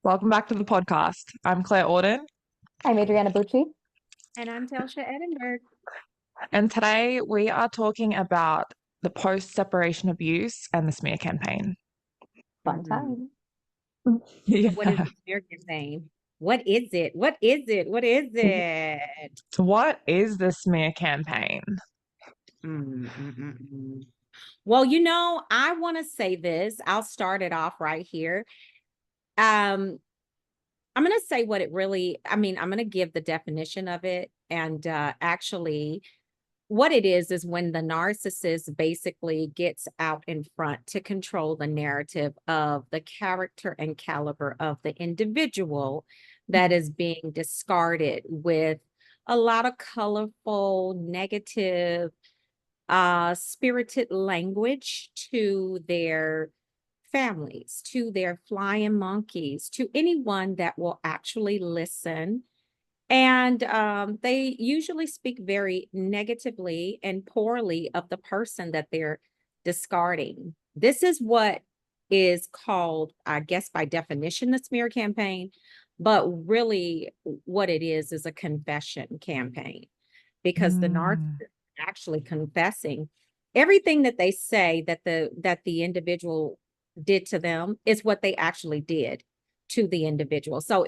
Welcome back to the podcast. I'm Claire Auden, I'm Adriana Bucci. And I'm Telsha Edinburgh. and today we are talking about the post-separation abuse and the smear campaign. Fun Mhm. time. What is Yeah. the smear campaign? What is it? What is it? What is it? So what is the smear campaign? Mm, mm, mm, mm. Well, I want to say this. I'll start it off right here. Um, I'm going to say what it really, I'm going to give the definition of it. And actually, what it is when the narcissist basically gets out in front to control the narrative of the character and caliber of the individual that is being discarded with a lot of colorful, negative, spirited language to their families, to their flying monkeys, to anyone that will actually listen, and they usually speak very negatively and poorly of the person that they're discarding. This is what is called, I guess, by definition, the smear campaign. But really, what it is a confession campaign because the narcissist Mm, is actually confessing everything that they say that the individual did to them is what they actually did to the individual. So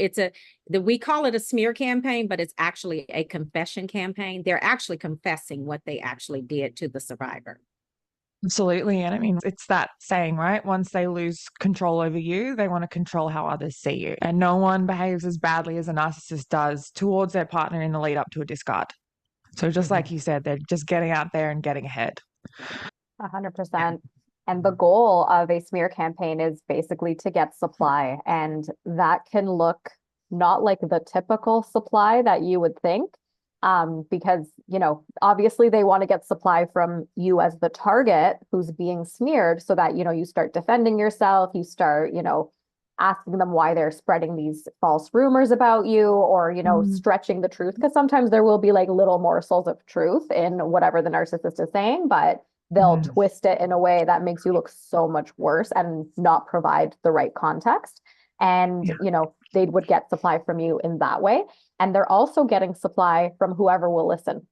we call it a smear campaign, but it's actually a confession campaign. They're actually confessing what they actually did to the survivor. absolutely. And I mean, it's that saying, right? Once they lose control over you, they want to control how others see you. And no one behaves as badly as a narcissist does towards their partner in the lead up to a discard. So just like Mhm. you said, they're just getting out there and getting ahead. 100%. And the goal of a smear campaign is basically to get supply. And that can look not like the typical supply that you would think. Because, obviously they want to get supply from you as the target who's being smeared so that, you start defending yourself, you start, asking them why they're spreading these false rumors about you or, Mm, stretching the truth. Because sometimes there will be like little morsels of truth in whatever the narcissist is saying, but they'll mhm. twist it in a way that makes you look so much worse and not provide the right context. And, Yeah. they would get supply from you in that way. And they're also getting supply from whoever will listen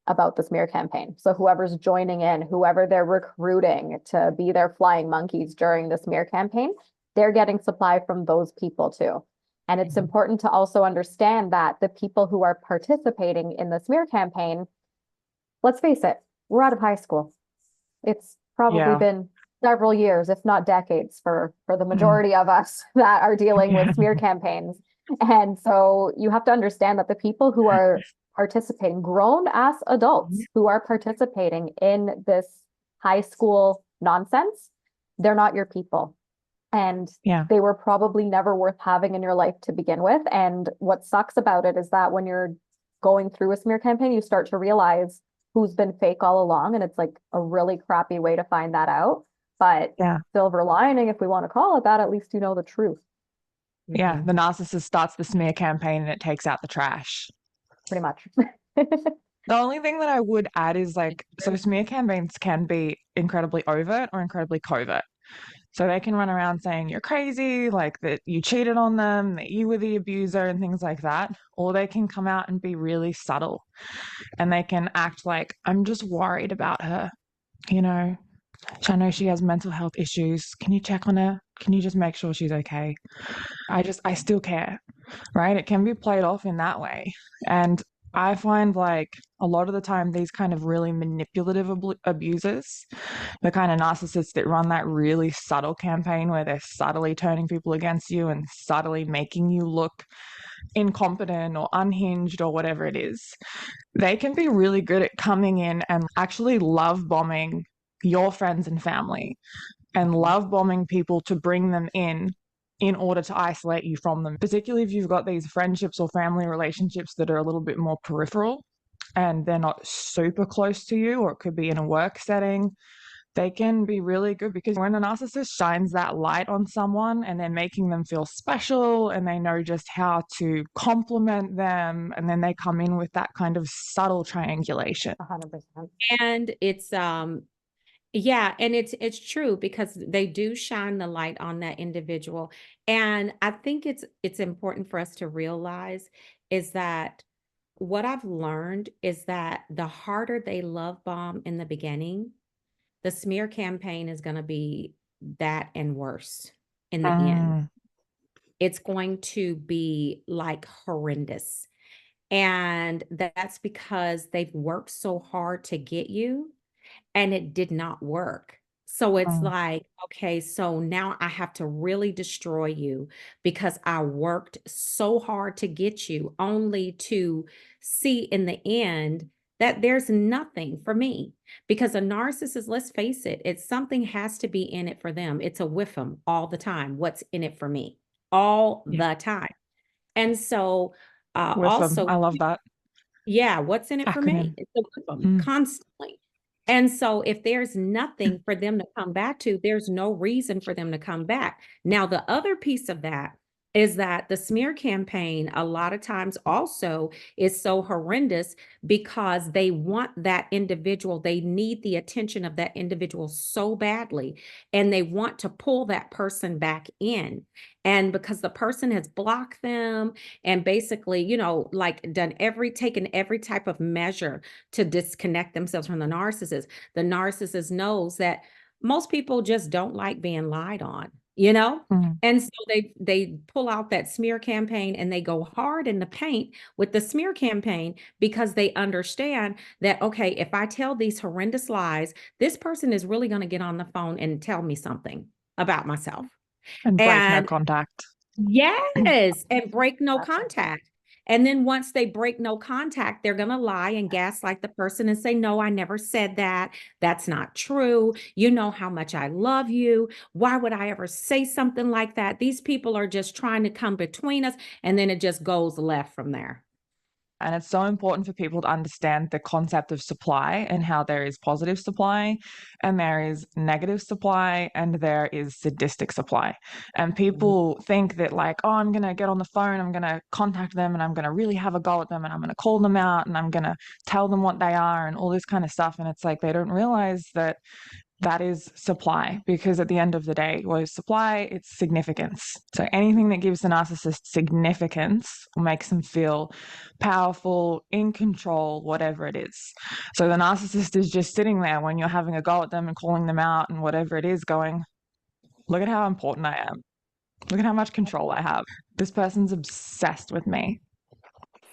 about the smear campaign. So whoever's joining in, whoever they're recruiting to be their flying monkeys during the smear campaign, they're getting supply from those people too. And it's Mhm. important to also understand that the people who are participating in the smear campaign, let's face it, we're out of high school. It's probably Yeah. been several years, if not decades, for the Mm. majority of us that are dealing Yeah. with smear campaigns. And so you have to understand that the people who are participating, grown ass adults who are participating in this high school nonsense, they're not your people. And Yeah. they were probably never worth having in your life to begin with. And what sucks about it is that when you're going through a smear campaign, you start to realize who's been fake all along. And it's like a really crappy way to find that out. But Yeah. silver lining, if we want to call it that, at least you know the truth, Yeah. Mhm. The narcissist starts the smear campaign and it takes out the trash. pretty much. The only thing that I would add is like, so smear campaigns can be incredibly overt or incredibly covert. So they can run around saying you're crazy, like that you cheated on them, that you were the abuser, and things like that. Or they can come out and be really subtle and they can act like, I'm just worried about her. You know, I know she has mental health issues. Can you check on her? Can you just make sure she's okay? I still care, right? It can be played off in that way. And I find like a lot of the time these kind of really manipulative abusers, the kind of narcissists that run that really subtle campaign where they're subtly turning people against you and subtly making you look incompetent or unhinged or whatever it is, they can be really good at coming in and actually love bombing your friends and family and love bombing people to bring them in order to isolate you from them, particularly if you've got these friendships or family relationships that are a little bit more peripheral and they're not super close to you, or it could be in a work setting. They can be really good because when a narcissist shines that light on someone and they're making them feel special and they know just how to compliment them, and then they come in with that kind of subtle triangulation. 100%. And Yeah, and it's true because they do shine the light on that individual. And I think it's important for us to realize is that what I've learned is that the harder they love bomb in the beginning, the smear campaign is going to be that and worse in the end. Mm, It's going to be like horrendous. And that's because they've worked so hard to get you and it did not work. So it's mm, like, okay, so now I have to really destroy you because I worked so hard to get you, only to see in the end that there's nothing for me. Because a narcissist, let's face it, it's something has to be in it for them. It's a with them all the time. What's in it for me? All yeah, the time. And so with them. also, I love that yeah, what's in it for me? acronym. It's a with them Mm, constantly. And so if there's nothing for them to come back to, there's no reason for them to come back. Now, the other piece of that is that the smear campaign a lot of times also is so horrendous because they want that individual, they need the attention of that individual so badly, and they want to pull that person back in. And because the person has blocked them and basically, like taken every type of measure to disconnect themselves from the narcissist knows that most people just don't like being lied on, you know? mm. And so they pull out that smear campaign and they go hard in the paint with the smear campaign because they understand that, okay, if I tell these horrendous lies, this person is really going to get on the phone and tell me something about myself. And break no And contact. yes, and break no contact. And then once they break no contact, they're going to lie and gaslight the person and say, no, I never said that. That's not true. You know how much I love you. Why would I ever say something like that? These people are just trying to come between us. And then it just goes left from there. And it's so important for people to understand the concept of supply and how there is positive supply and there is negative supply and there is sadistic supply. And Mhm. people think that, like, oh, I'm going to get on the phone, I'm going to contact them and I'm going to really have a go at them and I'm going to call them out and I'm going to tell them what they are and all this kind of stuff. And it's like they don't realize that that is supply, because at the end of the day, what is supply? It's significance. So anything that gives the narcissist significance or makes them feel powerful, in control, whatever it is. So the narcissist is just sitting there when you're having a go at them and calling them out and whatever it is, going, look at how important I am. Look at how much control I have. This person's obsessed with me.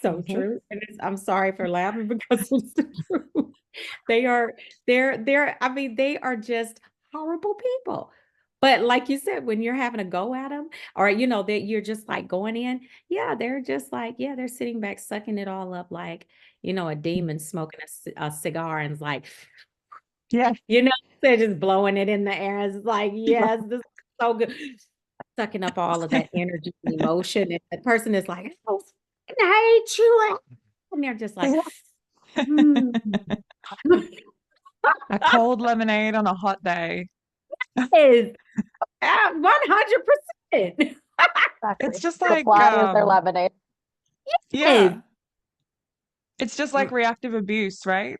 So Mhm. true. And I'm sorry for laughing because it's the truth. They are, I mean, they are just horrible people. But like you said, when you're having a go at them, or that you're just like going in, yeah, they're just like, yeah, they're sitting back, sucking it all up like, a demon smoking a cigar and it's like, Yeah. you know, they're just blowing it in the air. It's like, yes, this is so good. Sucking up all of that energy and emotion. And the person is like, oh, I hate you. And they're just like, hmm. A cold lemonade on a hot day. Is 100%. It's Exactly. just like, Supply is their lemonade. Yes. yeah, it's just like reactive abuse, right?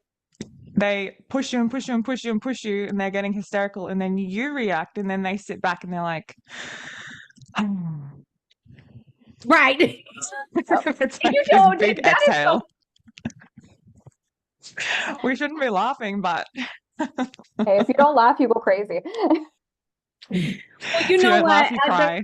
They push you and push you and push you and push you, and they're getting hysterical, and then you react, and then they sit back and they're like, Right. Yep. it's You like this know, big that is so, exhale. We shouldn't be laughing, but Hey, if you don't laugh, you go crazy. well, you if you know don't laugh, what? you cry.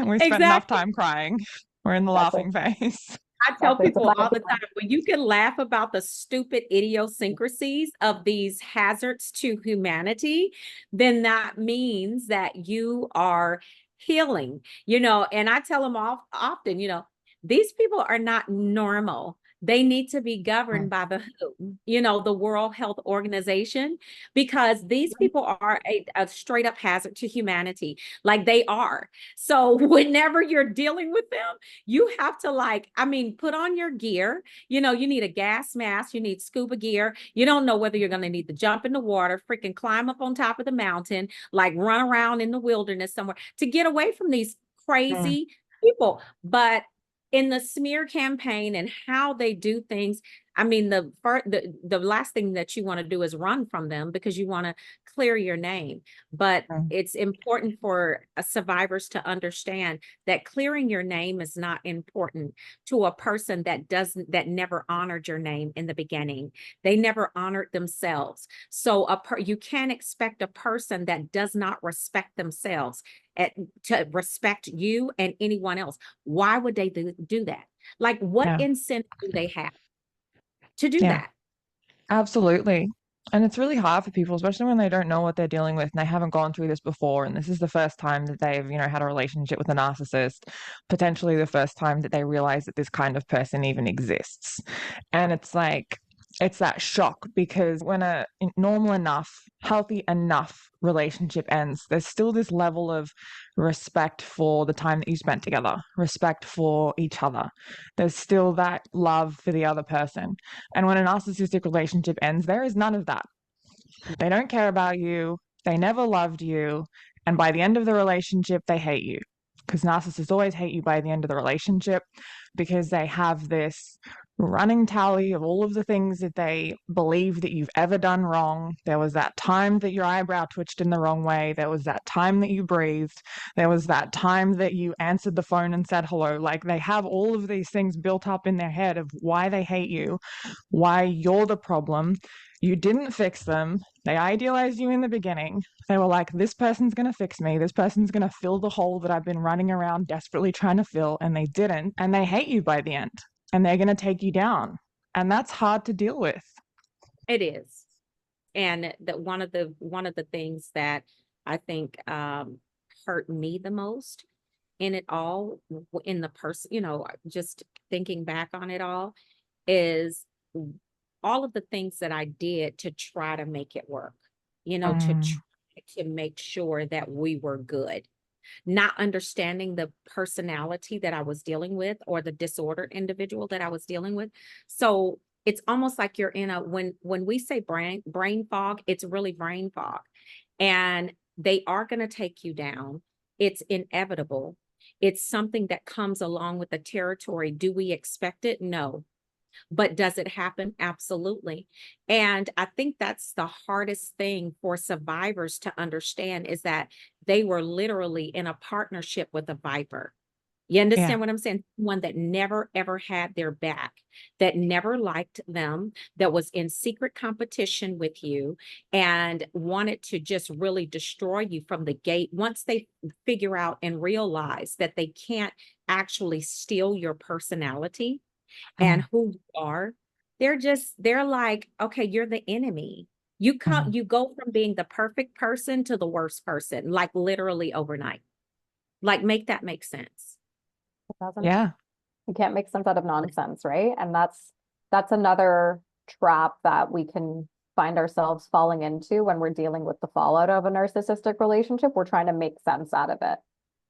We spent enough Exactly. time crying. We're in the Exactly. laughing phase. I tell Exactly. It's a people sign all of the the time, when you can laugh about the stupid idiosyncrasies of these hazards to humanity, then that means that you are healing, and I tell them often, these people are not normal. They need to be governed by the WHO, the World Health Organization, because these people are a straight up hazard to humanity. Like they are. So whenever you're dealing with them, you have to put on your gear. You need a gas mask, you need scuba gear. You don't know whether you're going to need to jump in the water, freaking climb up on top of the mountain, like run around in the wilderness somewhere to get away from these Mm. crazy people. But in the smear campaign and how they do things, I mean, the last thing that you want to do is run from them because you want to clear your name. But Mm. it's important for survivors to understand that clearing your name is not important to a person that never honored your name in the beginning. They never honored themselves. So you can't expect a person that does not respect themselves to respect you and anyone else. Why would they do that? Like, what Yeah. incentive do they have to do Yeah. that? Absolutely. And it's really hard for people, especially when they don't know what they're dealing with and they haven't gone through this before. And this is the first time that they've, had a relationship with a narcissist, potentially the first time that they realize that this kind of person even exists. And it's like, it's that shock because when a normal enough, healthy enough relationship ends, there's still this level of respect for the time that you spent together, respect for each other. There's still that love for the other person. And when a narcissistic relationship ends, there is none of that. They don't care about you. They never loved you. And by the end of the relationship, they hate you. Because narcissists always hate you by the end of the relationship because they have this running tally of all of the things that they believe that you've ever done wrong. There was that time that your eyebrow twitched in the wrong way. There was that time that you breathed. There was that time that you answered the phone and said hello. Like they have all of these things built up in their head of why they hate you, why you're the problem. You didn't fix them. They idealized you in the beginning. They were like, this person's going to fix me. This person's going to fill the hole that I've been running around desperately trying to fill. And they didn't. And they hate you by the end. And they're going to take you down. And that's hard to deal with. It is. And that one of the things that I think hurt me the most in it all, in the person, just thinking back on it all, is all of the things that I did to try to make it work, to Mm, try to make sure that we were good, not understanding the personality that I was dealing with or the disordered individual that I was dealing with. So it's almost like you're in when we say brain fog, it's really brain fog. And they are going to take you down. It's inevitable. It's something that comes along with the territory. Do we expect it? No. But does it happen? Absolutely. And I think that's the hardest thing for survivors to understand is that they were literally in a partnership with a viper. You yeah. understand what I'm saying? One that never, ever had their back, that never liked them, that was in secret competition with you and wanted to just really destroy you from the gate. Once they figure out and realize that they can't actually steal your personality and Mm, who you are, they're like, okay, you're the enemy. mm, You go from being the perfect person to the worst person, like literally overnight. Like, make that make sense. It doesn't. yeah. You can't make sense out of nonsense, right? And that's another trap that we can find ourselves falling into when we're dealing with the fallout of a narcissistic relationship. We're trying to make sense out of it.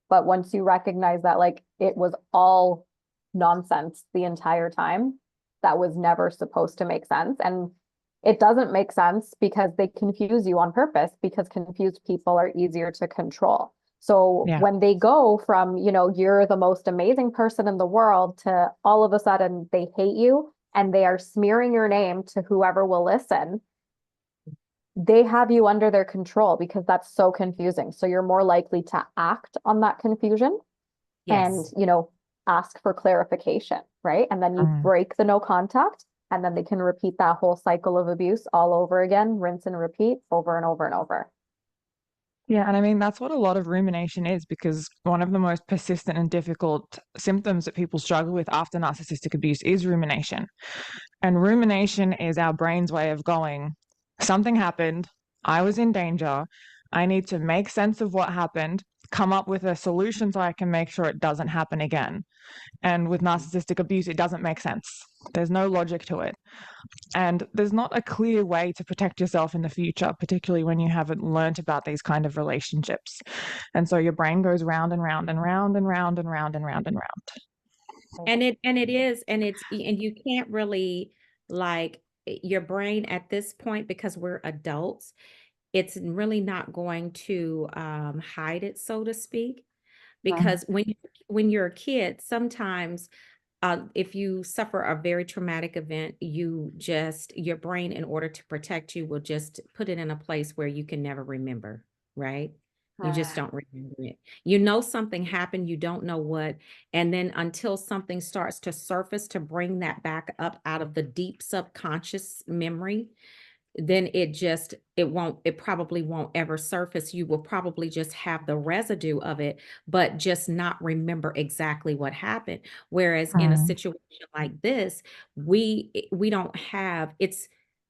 But once you recognize that like it was all nonsense the entire time, that was never supposed to make sense. And it doesn't make sense because they confuse you on purpose because confused people are easier to control. So Yeah. when they go from, you're the most amazing person in the world to all of a sudden they hate you and they are smearing your name to whoever will listen, they have you under their control because that's so confusing. So you're more likely to act on that confusion and, Yes. ask for clarification, right? And then you Mm. break the no contact, and then they can repeat that whole cycle of abuse all over again, rinse and repeat over and over and over. Yeah, and I mean, that's what a lot of rumination is because one of the most persistent and difficult symptoms that people struggle with after narcissistic abuse is rumination. And rumination is our brain's way of going, something happened, I was in danger, I need to make sense of what happened, come up with a solution so I can make sure it doesn't happen again. And with narcissistic abuse, it doesn't make sense. There's no logic to it. And there's not a clear way to protect yourself in the future, particularly when you haven't learnt about these kind of relationships. And so your brain goes round and round and round and round and round and round and round. And it is, and you can't really like your brain at this point because we're adults, it's really not going to hide it, so to speak. Mhm. Because when you're a kid, sometimes if you suffer a very traumatic event, your brain, in order to protect you, will just put it in a place where you can never remember, right? You just don't remember it. You know something happened, you don't know what, and then until something starts to surface to bring that back up out of the deep subconscious memory, then it probably won't ever surface. You will probably just have the residue of it, but just not remember exactly what happened. Whereas in a Mm, situation like this, we don't have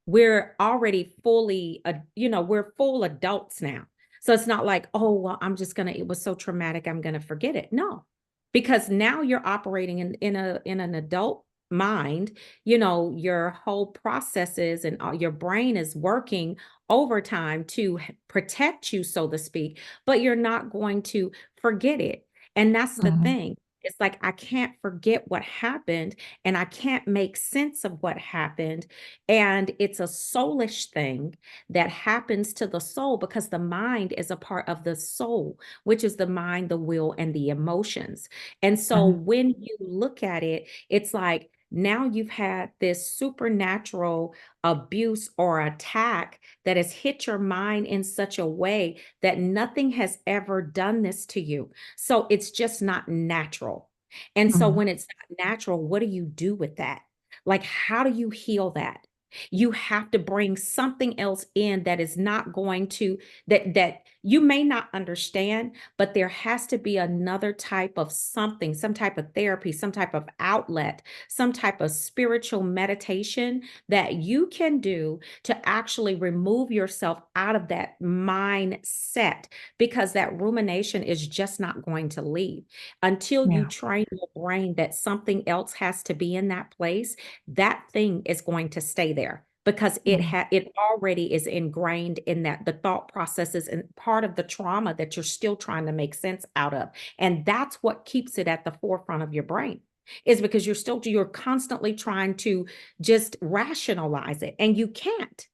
we're already fully, we're full adults now. So it's not like, oh, well, it was so traumatic, I'm gonna forget it. No, because now you're operating in an adult mind. Your whole processes and your brain is working overtime to protect you, so to speak, but you're not going to forget it. And that's the mhm, thing. It's like, I can't forget what happened, and I can't make sense of what happened. And it's a soulish thing that happens to the soul, because the mind is a part of the soul, which is the mind, the will, and the emotions. And so mhm, when you look at it, it's like, now you've had this supernatural abuse or attack that has hit your mind in such a way that nothing has ever done this to you. So it's just not natural. And so mhm. when it's not natural, what do you do with that? Like, how do you heal that? You have to bring something else in that is not going to, that you may not understand, but there has to be another type of something, some type of therapy, some type of outlet, some type of spiritual meditation that you can do to actually remove yourself out of that mindset, because that rumination is just not going to leave until you Yeah, train your brain that something else has to be in that place. That thing is going to stay there, because mhm, it already is ingrained in that, the thought processes and part of the trauma that you're still trying to make sense out of. And that's what keeps it at the forefront of your brain, is because you're constantly trying to just rationalize it, and you can't.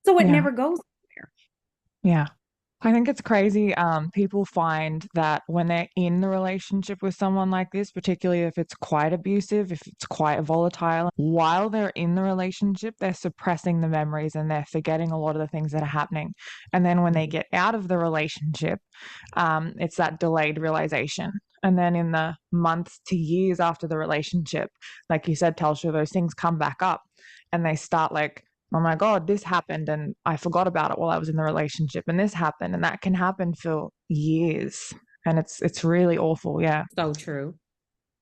So it yeah, never goes there. yeah. I think it's crazy. People find that when they're in the relationship with someone like this, particularly if it's quite abusive, if it's quite volatile, while they're in the relationship, they're suppressing the memories and they're forgetting a lot of the things that are happening. And then when they Mhm. get out of the relationship, it's that delayed realization. And then in the months to years after the relationship, like you said, Telsha, those things come back up and they start like, oh my God, this happened and I forgot about it while I was in the relationship, and this happened, and that can happen for years. And it's really awful. Yeah. So true.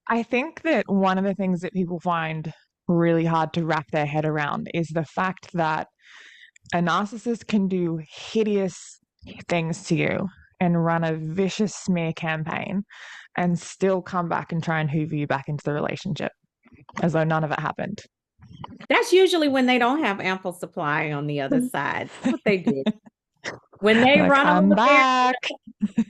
I think that one of the things that people find really hard to wrap their head around is the fact that a narcissist can do hideous things to you and run a vicious smear campaign and still come back and try and hoover you back into the relationship as though none of it happened. That's usually when they don't have ample supply on the other side. That's what they do. When they Like, run I'm over there, back.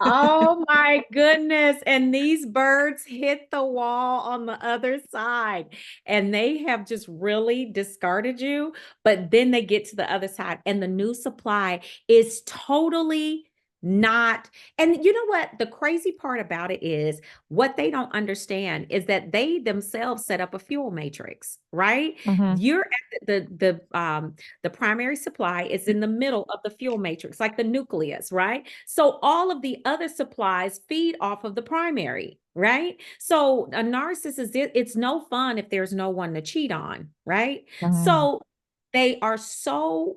oh my goodness. And these birds hit the wall on the other side, and they have just really discarded you. But then they get to the other side, and the new supply is totally not. And you know what? The crazy part about it is, what they don't understand is that they themselves set up a fuel matrix, right? Hmm. You're at the primary supply is in the middle of the fuel matrix, like the nucleus, right? So all of the other supplies feed off of the primary, right? So a narcissist, it's no fun if there's no one to cheat on, right? Hmm. So they are so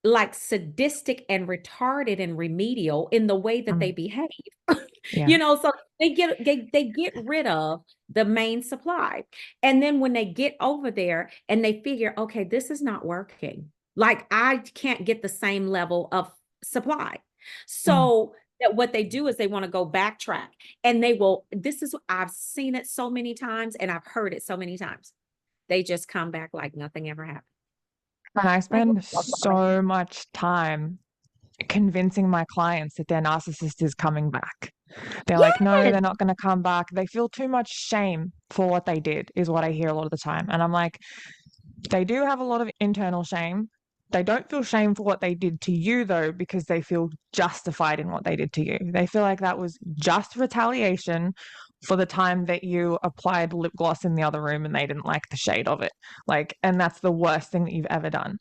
like sadistic and retarded and remedial in the way that they behave. Yeah. So they get rid of the main supply. And then when they get over there and they figure, okay, this is not working. Like, I can't get the same level of supply. Mm. So that what they do is they want to go backtrack, and this is, I've seen it so many times and I've heard it so many times. They just come back like nothing ever happened. And I Like, spend so much time convincing my clients that their narcissist is coming back. They're like, no, Yes. they're not going to come back. They feel too much shame for what they did, is what I hear a lot of the time. And I'm like, they do have a lot of internal shame. They don't feel shame for what they did to you, though, because they feel justified in what they did to you. They feel like that was just retaliation for the time that you applied lip gloss in the other room and they didn't like the shade of it. Like, and that's the worst thing that you've ever done.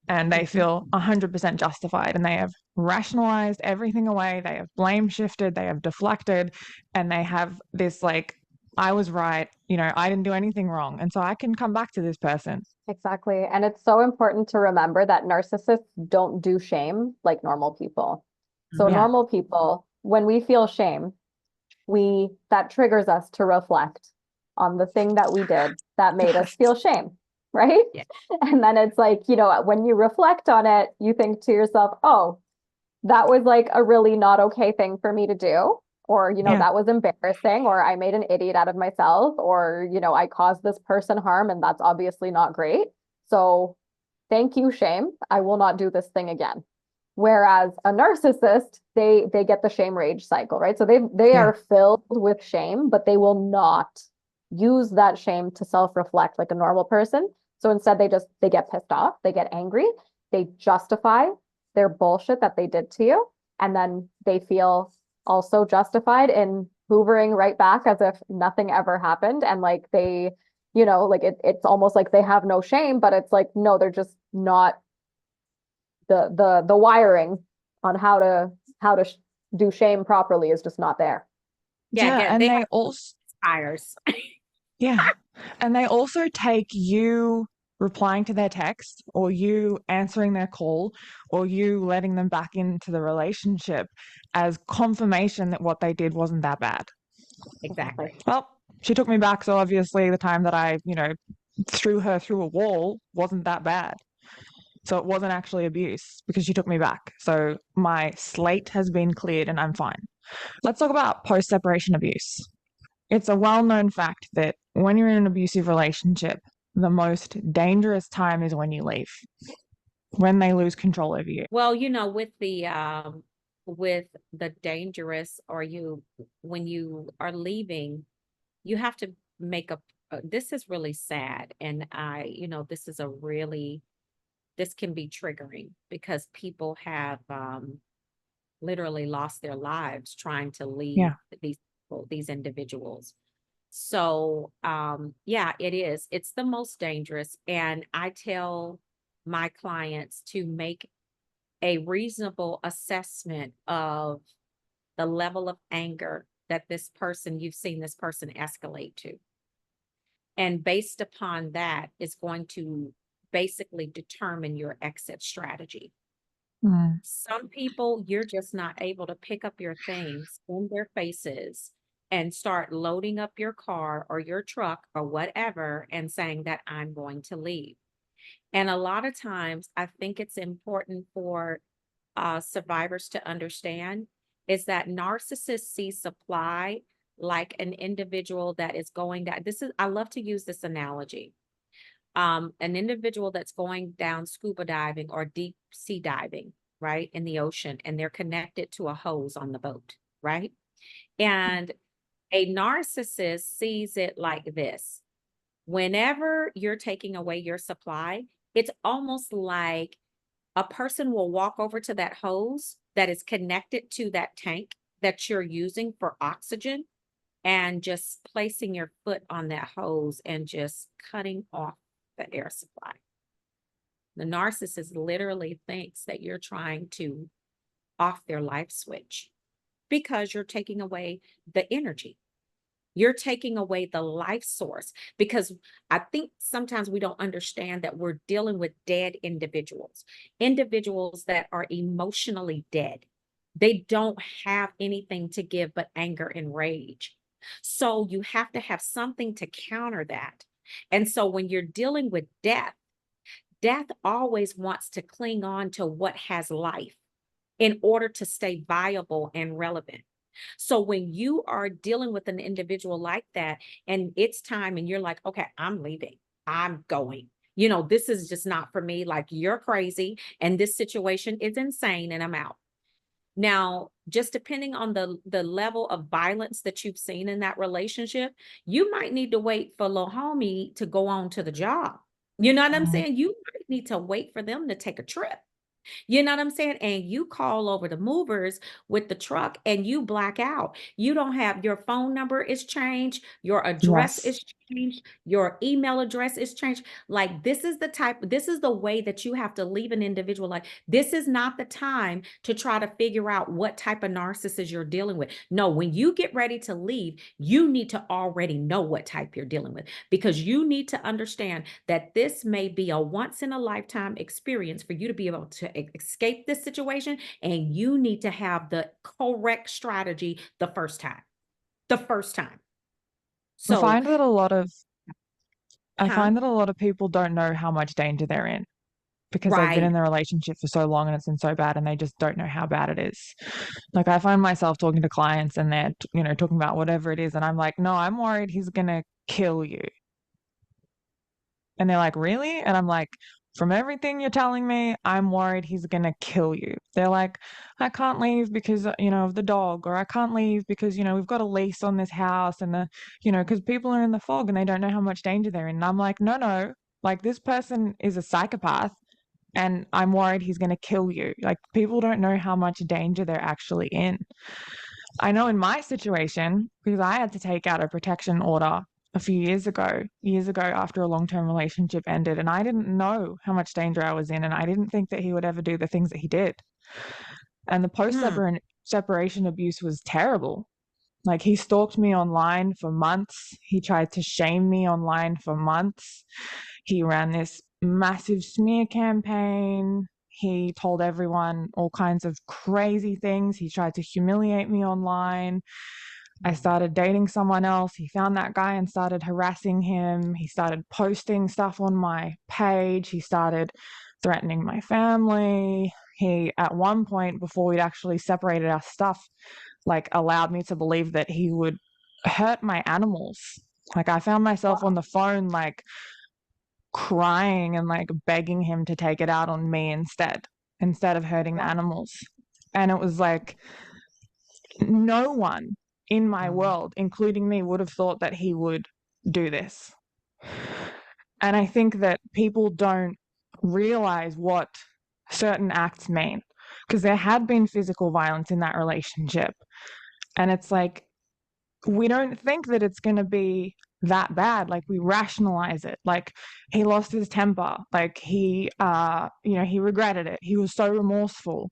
And they feel 100% justified, and they have rationalized everything away. They have blame shifted, they have deflected, and they have this like, I was right, I didn't do anything wrong. And so I can come back to this person. Exactly. And it's so important to remember that narcissists don't do shame like normal people. So Yeah. normal people, when we feel shame, that triggers us to reflect on the thing that we did that made us feel shame, right? Yeah. And then it's like, when you reflect on it, you think to yourself, oh, that was like a really not okay thing for me to do. Or, Yeah. that was embarrassing, or I made an idiot out of myself, or, I caused this person harm, and that's obviously not great. So thank you, shame. I will not do this thing again. Whereas a narcissist, they get the shame rage cycle, right? So they Yeah. are filled with shame, but they will not use that shame to self-reflect like a normal person. So instead they get pissed off, they get angry, they justify their bullshit that they did to you, and then they feel also justified in hoovering right back as if nothing ever happened. And like they, like it's almost like they have no shame, but it's like, no, they're just not the wiring on how to do shame properly is just not there. Yeah. And they they have also, fires. yeah. And they also take you replying to their text, or you answering their call, or you letting them back into the relationship as confirmation that what they did wasn't that bad. Exactly. Well, she took me back, so obviously the time that I, threw her through a wall wasn't that bad. So it wasn't actually abuse because she took me back. So my slate has been cleared and I'm fine. Let's talk about post-separation abuse. It's a well-known fact that when you're in an abusive relationship, the most dangerous time is when you leave, when they lose control over you. Well, with the dangerous, or when you are leaving, you have to make this is really sad. And this can be triggering because people have literally lost their lives trying to leave Yeah. these individuals. So yeah, it is. It's the most dangerous. And I tell my clients to make a reasonable assessment of the level of anger that you've seen this person escalate to. And based upon that is going to basically determine your exit strategy. Mm. Some people, you're just not able to pick up your things in their faces and start loading up your car or your truck or whatever and saying that I'm going to leave. And a lot of times, I think it's important for survivors to understand is that narcissists see supply like an individual that is going down. I love to use this analogy. An individual that's going down scuba diving or deep sea diving, right, in the ocean, and they're connected to a hose on the boat, right? And a narcissist sees it like this. Whenever you're taking away your supply, it's almost like a person will walk over to that hose that is connected to that tank that you're using for oxygen and just placing your foot on that hose and just cutting off the air supply. The narcissist literally thinks that you're trying to off their life switch because you're taking away the energy. You're taking away the life source, because I think sometimes we don't understand that we're dealing with dead individuals that are emotionally dead. They don't have anything to give but anger and rage. So you have to have something to counter that. And so when you're dealing with death always wants to cling on to what has life in order to stay viable and relevant. So when you are dealing with an individual like that and it's time and you're like, okay, I'm leaving, I'm going, this is just not for me. Like, you're crazy and this situation is insane and I'm out. Now, just depending on the level of violence that you've seen in that relationship, you might need to wait for little homie to go on to the job. You know what I'm saying? You might need to wait for them to take a trip. You know what I'm saying? And you call over the movers with the truck and you black out. You don't have your phone number is changed, your address Yes. is changed, your email address is changed. Like this is the way that you have to leave an individual. Like this is not the time to try to figure out what type of narcissist you're dealing with. No, when you get ready to leave, you need to already know what type you're dealing with, because you need to understand that this may be a once in a lifetime experience for you to be able to escape this situation. And you need to have the correct strategy the first time. The first time. I So, find that a lot of I huh? find that a lot of people don't know how much danger they're in because they've been Right. in the relationship for so long and it's been so bad and they just don't know how bad it is. Like I find myself talking to clients and they're, talking about whatever it is and I'm like, "No, I'm worried he's gonna kill you." And they're like, "Really?" And I'm like, "From everything you're telling me, I'm worried he's gonna kill you." They're like, "I can't leave because, of the dog," or "I can't leave because, we've got a lease on this house and because people are in the fog and they don't know how much danger they're in." And I'm like, "No, no, like this person is a psychopath and I'm worried he's going to kill you." Like people don't know how much danger they're actually in. I know in my situation, because I had to take out a protection order a few years ago after a long-term relationship ended, and I didn't know how much danger I was in, and I didn't think that he would ever do the things that he did. And the Hmm. post-separation abuse was terrible. Like he stalked me online for months. He tried to shame me online for months. He ran this massive smear campaign. He told everyone all kinds of crazy things. He tried to humiliate me online. I started dating someone else. He found that guy and started harassing him. He started posting stuff on my page. He started threatening my family. He, at one point, before we'd actually separated our stuff, like allowed me to believe that he would hurt my animals. Like I found myself on the phone, like crying and like begging him to take it out on me instead of hurting the animals. And it was like no one in my world, including me, would have thought that he would do this. And I think that people don't realize what certain acts mean because there had been physical violence in that relationship. And it's like, we don't think that it's going to be that bad. Like we rationalize it. Like he lost his temper. Like he regretted it. He was so remorseful.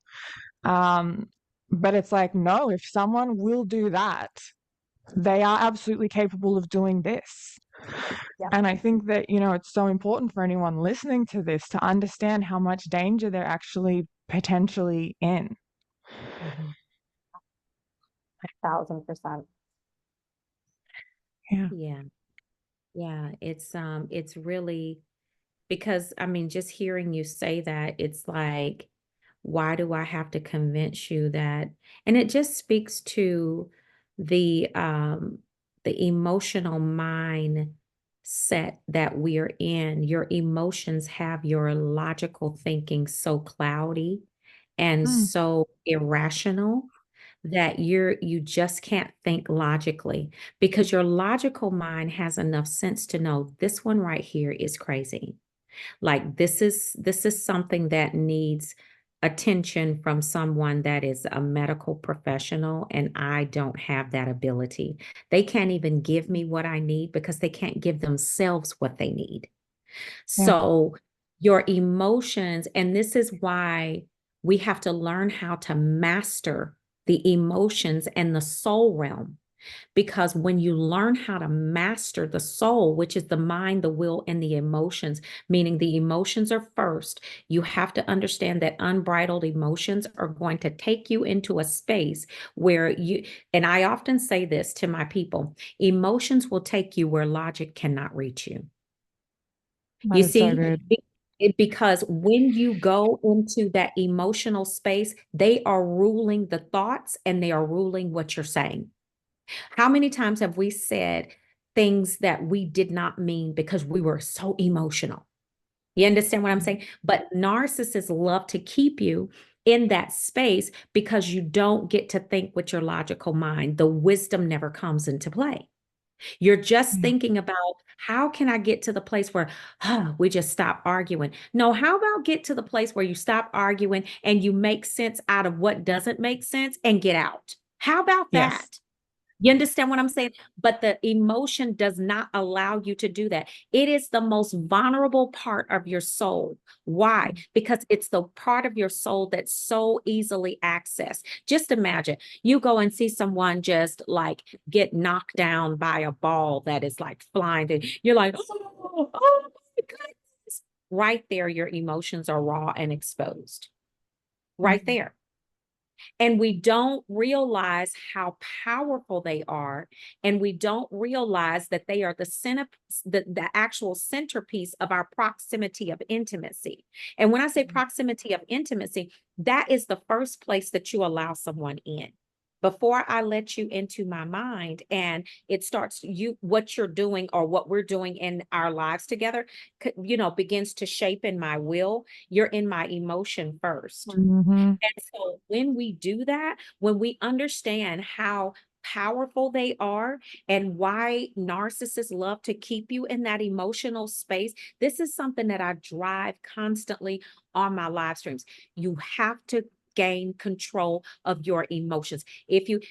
Um, but it's like, no, if someone will do that, they are absolutely capable of doing this. Yeah, And I think that, it's so important for anyone listening to this to understand how much danger they're actually potentially in. 1000%. Yeah. Yeah. Yeah. It's really, because I mean, just hearing you say that, it's like, why do I have to convince you that? And it just speaks to the um the emotional mindset that we're in. Your emotions have your logical thinking so cloudy and Mm, so irrational that you just can't think logically, because your logical mind has enough sense to know this one right here is crazy. Like this is something that needs attention from someone that is a medical professional, and I don't have that ability. They can't even give me what I need because they can't give themselves what they need. yeah. So your emotions, and this is why we have to learn how to master the emotions and the soul realm. Because when you learn how to master the soul, which is the mind, the will, and the emotions, meaning the emotions are first, you have to understand that unbridled emotions are going to take you into a space where and I often say this to my people, emotions will take you where logic cannot reach you. That You is so see, good. because when you go into that emotional space, they are ruling the thoughts and they are ruling what you're saying. How many times have we said things that we did not mean because we were so emotional? You understand what I'm saying? But narcissists love to keep you in that space because you don't get to think with your logical mind. The wisdom never comes into play. You're just Yeah. thinking about how can I get to the place where we just stop arguing? No, how about get to the place where you stop arguing and you make sense out of what doesn't make sense and get out? How about Yes. that? You understand what I'm saying? But the emotion does not allow you to do that. It is the most vulnerable part of your soul. Why? Because it's the part of your soul that's so easily accessed. Just imagine you go and see someone just like get knocked down by a ball that is like flying. And you're like, oh my goodness. Right there, your emotions are raw and exposed. Right Mhm. there. And we don't realize how powerful they are. And we don't realize that they are the center, the actual centerpiece of our proximity of intimacy. And when I say proximity of intimacy, that is the first place that you allow someone in. Before I let you into my mind and it starts what you're doing or what we're doing in our lives together, begins to shape in my will, you're in my emotion first. Mhm. And so when we do that, when we understand how powerful they are and why narcissists love to keep you in that emotional space, this is something that I drive constantly on my live streams. You have to gain control of your emotions.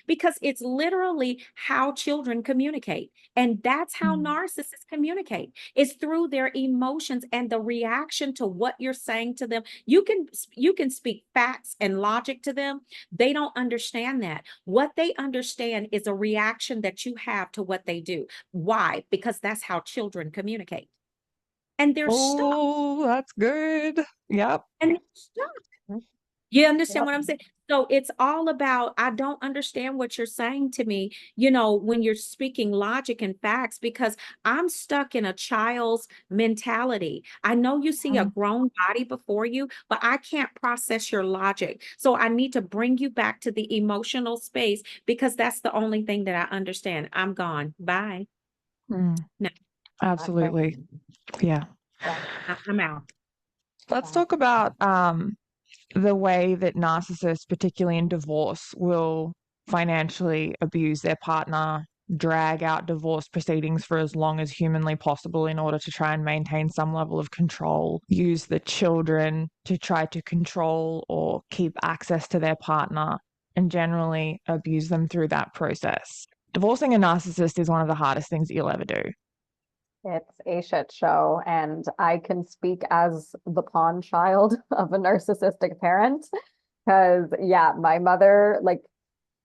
Because it's literally how children communicate. And that's how Mm. narcissists communicate. It's through their emotions and the reaction to what you're saying to them. You can speak facts and logic to them. They don't understand that. What they understand is a reaction that you have to what they do. Why? Because that's how children communicate. And they're stuck. Oh, that's good. Yep. And they're stuck. Mhm. You understand Yep. what I'm saying? So it's all about, I don't understand what you're saying to me, when you're speaking logic and facts, because I'm stuck in a child's mentality. I know you see a Mhm. grown body before you, but I can't process your logic. So I need to bring you back to the emotional space because that's the only thing that I understand. I'm gone. Bye. Mm. No, Exactly. Absolutely. Yeah. Yeah. I'm out. Let's Yeah. talk about the way that narcissists, particularly in divorce, will financially abuse their partner, drag out divorce proceedings for as long as humanly possible in order to try and maintain some level of control, use the children to try to control or keep access to their partner, and generally abuse them through that process. Divorcing a narcissist is one of the hardest things that you'll ever do. It's a shit show, and I can speak as the pawn child of a narcissistic parent. Because, yeah, my mother, like,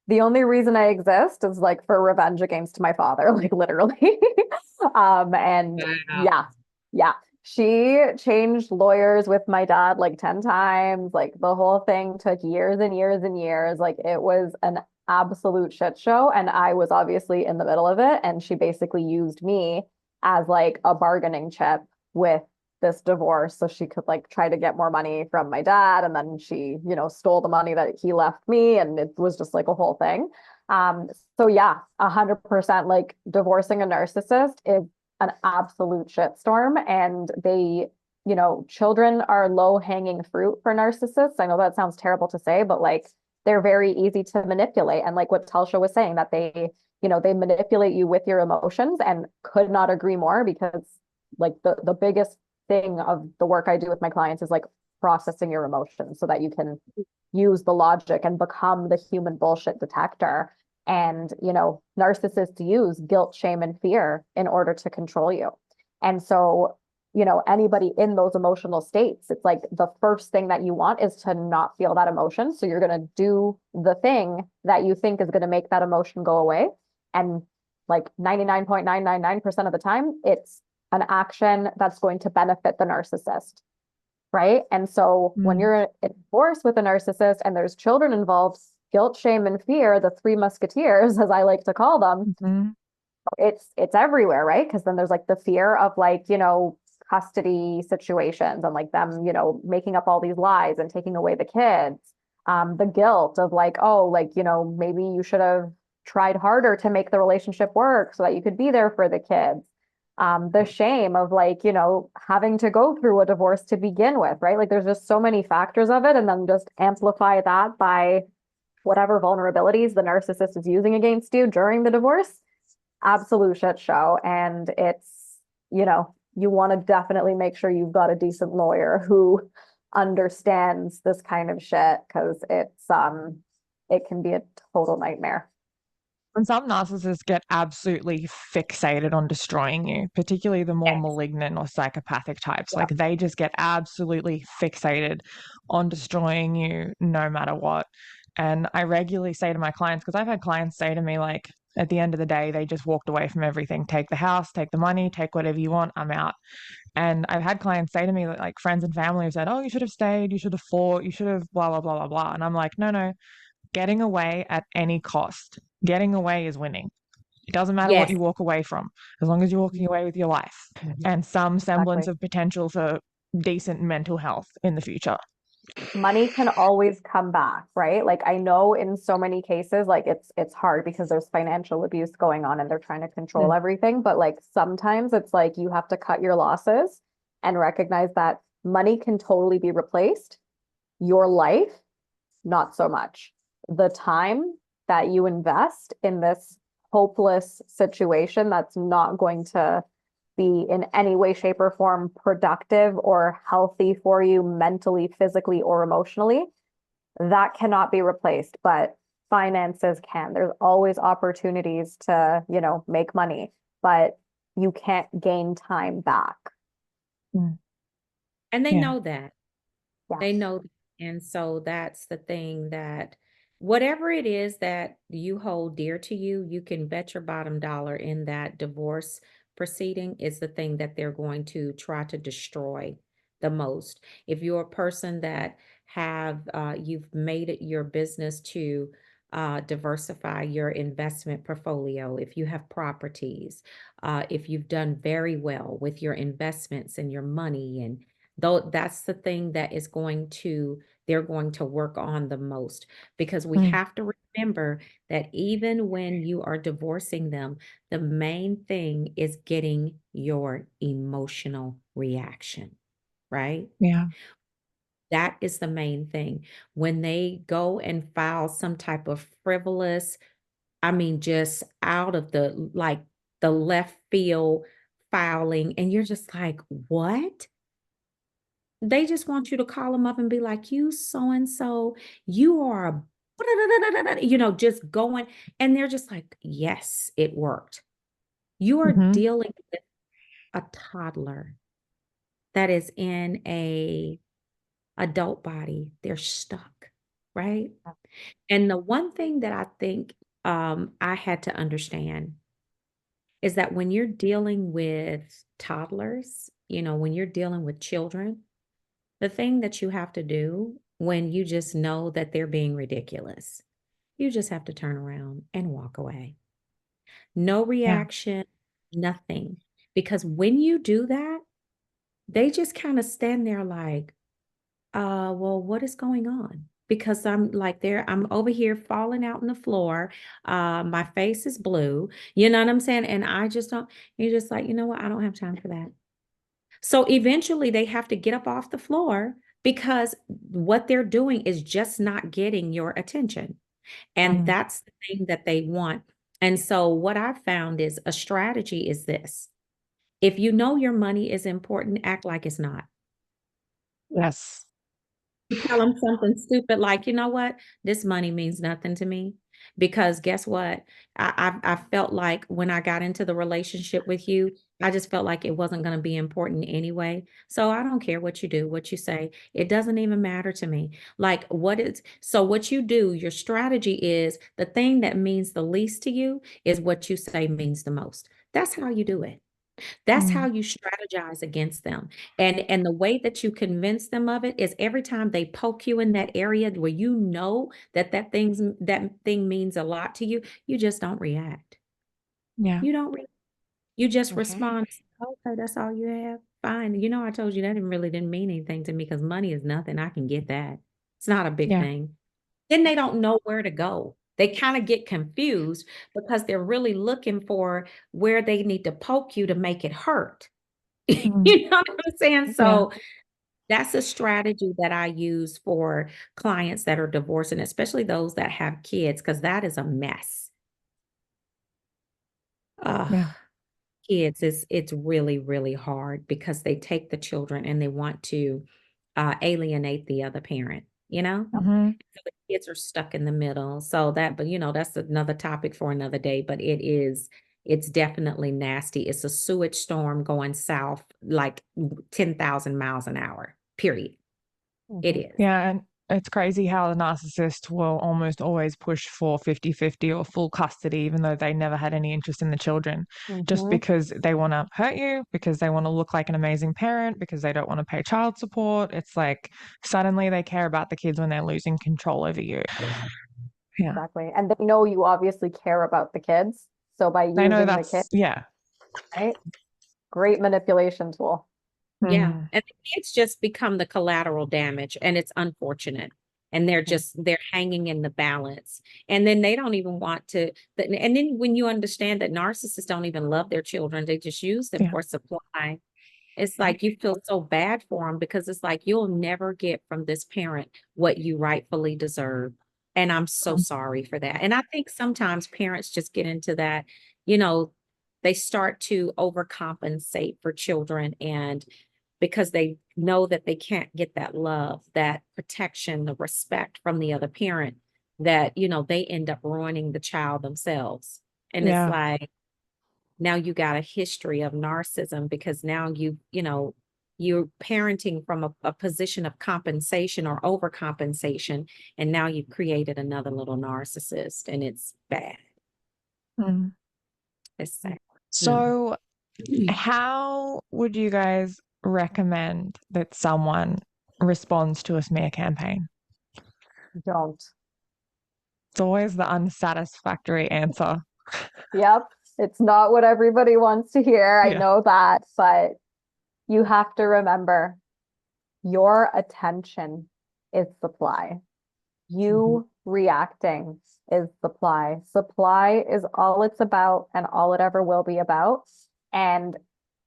the only reason I exist is like for revenge against my father, like literally. And Wow. yeah, yeah. She changed lawyers with my dad like 10 times. Like the whole thing took years and years and years. Like it was an absolute shit show. And I was obviously in the middle of it. And she basically used me as like a bargaining chip with this divorce so she could like try to get more money from my dad, and then she stole the money that he left me, and it was just like a whole thing. um so yeah, 100%, like divorcing a narcissist is an absolute shitstorm, and children are low hanging fruit for narcissists. I know that sounds terrible to say, but like they're very easy to manipulate, and like what Telsha was saying, that they manipulate you with your emotions, and could not agree more, because like the biggest thing of the work I do with my clients is like processing your emotions so that you can use the logic and become the human bullshit detector. And, narcissists use guilt, shame, and fear in order to control you. And so, anybody in those emotional states, it's like the first thing that you want is to not feel that emotion. So you're going to do the thing that you think is going to make that emotion go away. And like 99.999% of the time, it's an action that's going to benefit the narcissist, right? And so when Mm. you're in divorce with a narcissist and there's children involved, guilt, shame, and fear, the three musketeers, as I like to call them, Mhm. it's everywhere, right? Because then there's like the fear of like, custody situations, and like them, making up all these lies and taking away the kids. The guilt of like, oh, like, maybe you should have tried harder to make the relationship work so that you could be there for the kids. The shame of like, having to go through a divorce to begin with, right? Like there's just so many factors of it. And then just amplify that by whatever vulnerabilities the narcissist is using against you during the divorce. absolute shit show. And it's, you want to definitely make sure you've got a decent lawyer who understands this kind of shit because it can be a total nightmare. And some narcissists get absolutely fixated on destroying you, particularly the more Yes. malignant or psychopathic types. Yeah. Like they just get absolutely fixated on destroying you no matter what. And I regularly say to my clients, because I've had clients say to me, like, at the end of the day, they just walked away from everything. Take the house, take the money, take whatever you want, I'm out. And I've had clients say to me, like friends and family have said, oh, you should have stayed, you should have fought, you should have blah, blah, blah, blah, blah. And I'm like, no, no, getting away at any cost. Getting away is winning. It doesn't matter what Yes. you walk away from, as long as you're walking away with your life and some semblance Exactly. of potential for decent mental health in the future. Money can always come back, right? Like I know in so many cases, like it's hard because there's financial abuse going on and they're trying to control Mm. everything. But like sometimes it's like you have to cut your losses and recognize that money can totally be replaced. Your life, not so much. The time that you invest in this hopeless situation that's not going to be in any way, shape, or form productive or healthy for you mentally, physically, or emotionally, that cannot be replaced. But finances can. There's always opportunities to, make money, but you can't gain time back. Mm. And they Yeah. know that. They Yes. know, and so that's the thing, that whatever it is that you hold dear to you, you can bet your bottom dollar in that divorce proceeding is the thing that they're going to try to destroy the most. If you're a person that you've made it your business to diversify your investment portfolio, if you have properties, if you've done very well with your investments and your money, and though that's the thing that they're going to work on the most, because we Mm. have to remember that even when you are divorcing them, the main thing is getting your emotional reaction, right? Yeah. That is the main thing. When they go and file some type of frivolous, I mean, just out of the left field filing, and you're just like, what? They just want you to call them up and be like, you so and so, you are just going. And they're just like, yes, it worked. You are Mm-hmm. dealing with a toddler that is in a adult body. They're stuck, right? And the one thing that I think I had to understand is that when you're dealing with toddlers, when you're dealing with children, the thing that you have to do when you just know that they're being ridiculous, you just have to turn around and walk away. No Yeah. reaction, nothing. Because when you do that, they just kind of stand there like, well, what is going on? Because I'm over here falling out on the floor. My face is blue. You know what I'm saying? And I just don't, you're just like, you know what? I don't have time for that. So eventually they have to get up off the floor because what they're doing is just not getting your attention. And Mm. that's the thing that they want. And so what I've found is a strategy is this. If you know your money is important, act like it's not. Yes. Tell them something stupid like, you know what? This money means nothing to me. Because guess what? I felt like when I got into the relationship with you, I just felt like it wasn't going to be important anyway. So I don't care what you do, what you say. It doesn't even matter to me. So what you do, your strategy is the thing that means the least to you is what you say means the most. That's how you do it. That's how Mm. you strategize against them. And the way that you convince them of it is every time they poke you in that area where you know that thing means a lot to you, you just don't react. Yeah. You don't re you just Mhm. respond, okay, that's all you have. Fine. I told you that didn't mean anything to me because money is nothing. I can get that. It's not a big Yeah. thing. Then they don't know where to go. They kind of get confused because they're really looking for where they need to poke you to make it hurt. Mm. You know what I'm saying? Yeah. So that's a strategy that I use for clients that are divorcing, especially those that have kids, because that is a mess. Yeah. Kids is it's really, really hard because they take the children and they want to alienate the other parent, you know? Hmm. So the kids are stuck in the middle. So that, but that's another topic for another day, but it's definitely nasty. It's a sewage storm going south like 10,000 miles an hour, period. It Mhm. is. Yeah, and it's crazy how the narcissist will almost always push for 50-50 or full custody, even though they never had any interest in the children, just Mhm. because they want to hurt you, because they want to look like an amazing parent, because they don't want to pay child support. It's like suddenly they care about the kids when they're losing control over you. Yeah. Exactly. And they know you obviously care about the kids. So by They know using the kid, that's, yeah. right? Great manipulation tool. Yeah. Mm, And the kids just become the collateral damage, and it's unfortunate. And they're hanging in the balance. And then they don't even want to, and then when you understand that narcissists don't even love their children, they just use them yeah. for supply. It's like you feel so bad for them because it's like you'll never get from this parent what you rightfully deserve. And I'm so Mm, sorry for that. And I think sometimes parents just get into that, you know, they start to overcompensate for children, and because they know that they can't get that love, that protection, the respect from the other parent, that, they end up ruining the child themselves. And it's yeah. like, now you got a history of narcissism because now you're parenting from a position of compensation or overcompensation, and now you've created another little narcissist, and it's bad. Mm. It's sad. Mm. So, how would you guys recommend that someone responds to a smear campaign? Don't. It's always the unsatisfactory answer. Yep. It's not what everybody wants to hear. I Yeah. know that, but you have to remember your attention is supply. Mhm. You reacting is supply. Supply is all it's about and all it ever will be about. And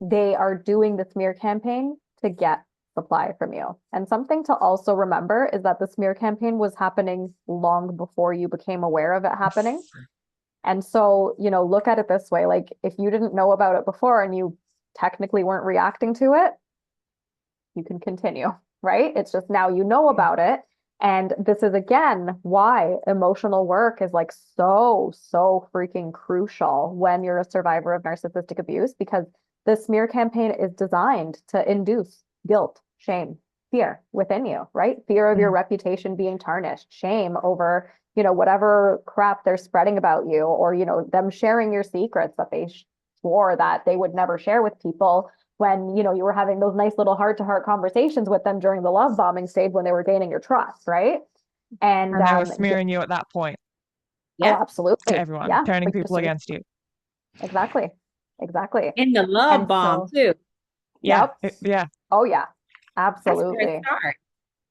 they are doing the smear campaign to get supply from you. And something to also remember is that the smear campaign was happening long before you became aware of it happening. And so, look at it this way, like if you didn't know about it before and you technically weren't reacting to it, you can continue, right? It's just now you know Yeah. about it. And this is again why emotional work is like so freaking crucial when you're a survivor of narcissistic abuse, because the smear campaign is designed to induce guilt, shame, fear within you, right? Fear of your Mm. reputation being tarnished, shame over, whatever crap they're spreading about you, or, them sharing your secrets that they swore that they would never share with people when you were having those nice little heart-to-heart conversations with them during the love bombing stage when they were gaining your trust, right? And And they were smearing you at that point oh, Yeah. to absolutely, everyone, yeah, turning like people just against you. exactly, exactly. And the love And bomb so, too. Yeah. yep, Yeah. oh yeah, That's where it absolutely, starts.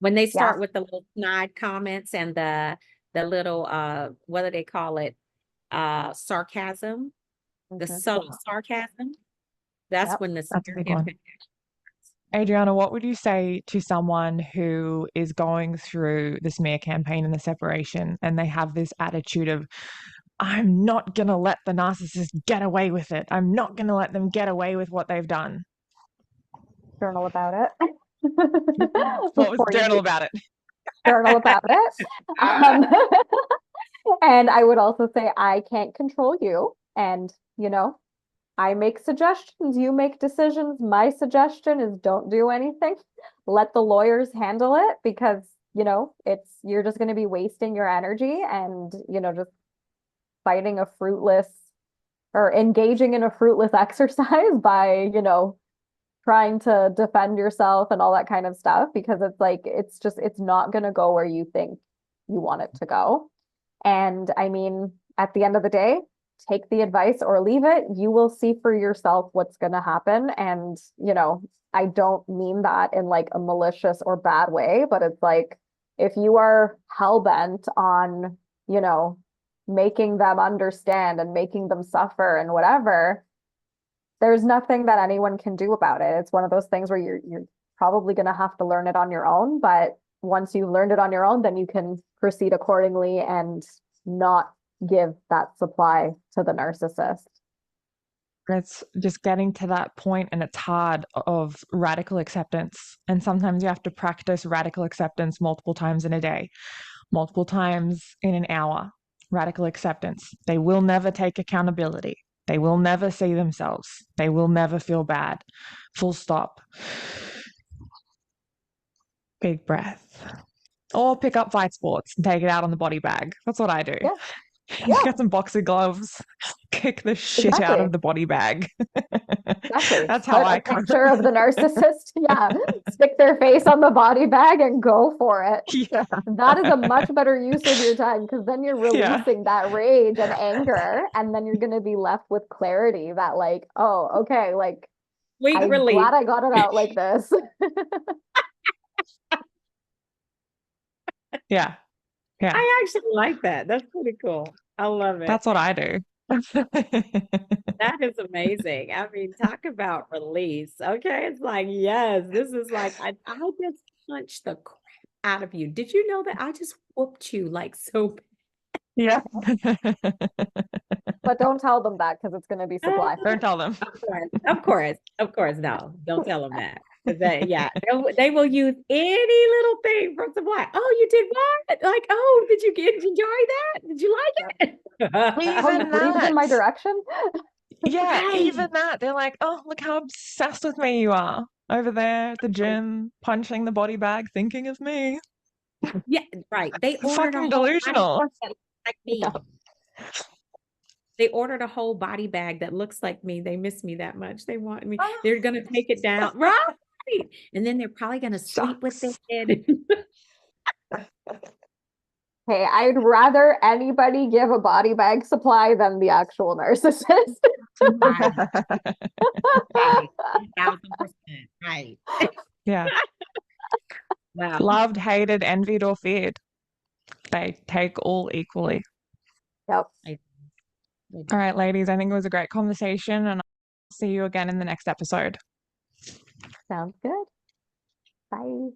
When they yeah. start with the little snide comments and the little what do they call it? Sarcasm, the Mhm. subtle sarcasm. That's Yep. when the That's a smear big one. campaign. Adriana, what would you say to someone who is going through the smear campaign and the separation and they have this attitude of, I'm not going to let the narcissist get away with it. I'm not going to let them get away with what they've done. Journal about it What was before you journal do about it? journal about it. Um, and I would also say I can't control you, and I make suggestions, you make decisions. My suggestion is don't do anything. Let the lawyers handle it, because, you're just going to be wasting your energy and, just fighting a fruitless or engaging in a fruitless exercise by, trying to defend yourself and all that kind of stuff, because it's like it's not going to go where you think you want it to go. And I mean, at the end of the day, take the advice or leave it. You will see for yourself what's going to happen. And, I don't mean that in like a malicious or bad way, but it's like if you are hell bent on, you know, making them understand and making them suffer and whatever, there's nothing that anyone can do about it. It's one of those things where you're probably going to have to learn it on your own, but once you've learned it on your own, then you can proceed accordingly and not give that supply to the narcissist. It's just getting to that point, and it's hard, of radical acceptance. And sometimes you have to practice radical acceptance multiple times in a day, multiple times in an hour. Radical acceptance. They will never take accountability. They will never see themselves. They will never feel bad. Full stop. Big breath. Or pick up fight sports and take it out on the body bag. That's what I do. Yeah. Yeah. Get some boxing gloves, kick the shit out Exactly. of the body bag. Exactly. That's how Put I a cope. picture of the narcissist. Yeah. Stick their face on the body bag and go for it. Yeah. That is a much better use of your time, because then you're Yeah. releasing that rage and anger, and then you're going to be left with clarity that, like, oh, okay, like, Sweet I'm relief. glad I got it out like this. Yeah. Yeah. I actually like that. That's pretty cool. I love it. That's what I do. That is amazing. I mean, talk about release. Okay. It's like, yes, this is like, I just punched the crap out of you. Did you know that I just whooped you like so Yeah. But don't tell them that, because it's going to be supply. Don't tell them. Of course, no. Don't tell them that. 'Cause yeah, they will use any little thing from supply. Oh, you did what? Like, oh, did you enjoy that? Did you like it? Oh, you Even breathed in my that. direction? Yeah, Right. even that. They're like, oh, look how obsessed with me you are. Over there at the gym, punching the body bag, thinking of me. Yeah, right. They ordered a Fucking whole body delusional. bag that looks like me. Yeah. They ordered a whole body bag that looks like me. They miss me that much. They want me. Oh. They're gonna take it down. Right. And then they're probably gonna sleep with Shucks. it. Hey, I'd rather anybody give a body bag supply than the actual narcissist. Right. Right. 1000%. Right. Yeah. Wow. Loved, hated, envied, or feared. They take all equally. Yep. All right, ladies, I think it was a great conversation, and I'll see you again in the next episode. Sounds good. Bye.